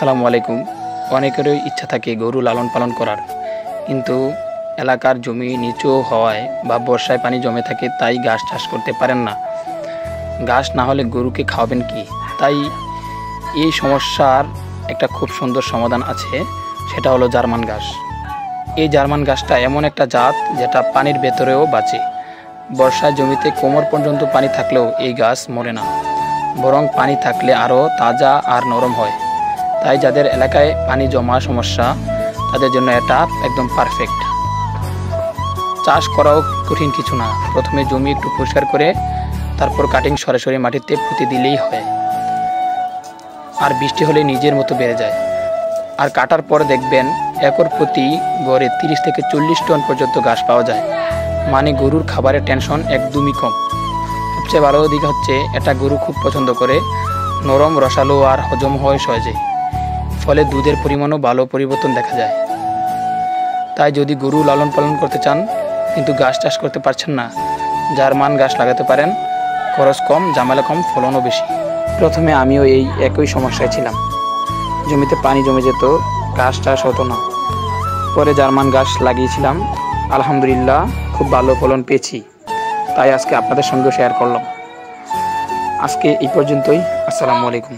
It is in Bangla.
আসসালামু আলাইকুম। অনেকেরই ইচ্ছা থাকে গরু লালন পালন করার, কিন্তু এলাকার জমি নিচু হওয়ায় বা বর্ষায় পানি জমে থাকে, তাই ঘাস চাষ করতে পারেন না। ঘাস না হলে গরুকে খাওয়াবেন কি? তাই এই সমস্যার একটা খুব সুন্দর সমাধান আছে, সেটা হলো জার্মান ঘাস। এই জার্মান ঘাসটা এমন একটা জাত যেটা পানির ভেতরেও বাঁচে। বর্ষায় জমিতে কোমর পর্যন্ত পানি থাকলেও এই ঘাস মরে না, বরং পানি থাকলে আরও তাজা আর নরম হয়। তাই যাদের এলাকায় পানি জমা সমস্যা, তাদের জন্য এটা একদম পারফেক্ট। চাষ করাও কঠিন কিছু না। প্রথমে জমি একটু পরিষ্কার করে তারপর কাটিং সরাসরি মাটিতে পুঁতে দিলেই হয়, আর বৃষ্টি হলে নিজের মতো বেড়ে যায়। আর কাটার পর দেখবেন একর প্রতি গড়ে 30 থেকে 40 টন পর্যন্ত ঘাস পাওয়া যায়। মানে গরুর খাবারের টেনশন একদমই কম। সবচেয়ে ভালো দিক হচ্ছে এটা গরু খুব পছন্দ করে, নরম, রসালো আর হজম হয় সহজে। ফলে দুধের পরিমাণও ভালো পরিবর্তন দেখা যায়। তাই যদি গরু লালন পালন করতে চান কিন্তু ঘাস চাষ করতে পারছেন না, জার্মান ঘাস লাগাতে পারেন। খরচ কম, ঝামেলা কম, ফলনও বেশি। প্রথমে আমিও এই একই সমস্যায় ছিলাম। জমিতে পানি জমে যেত, ঘাস চাষ হতো না। পরে জার্মান ঘাস লাগিয়েছিলাম, আলহামদুলিল্লাহ খুব ভালো ফলন পেয়েছি। তাই আজকে আপনাদের সঙ্গে শেয়ার করলাম। আজকে এই পর্যন্তই। আসসালামু আলাইকুম।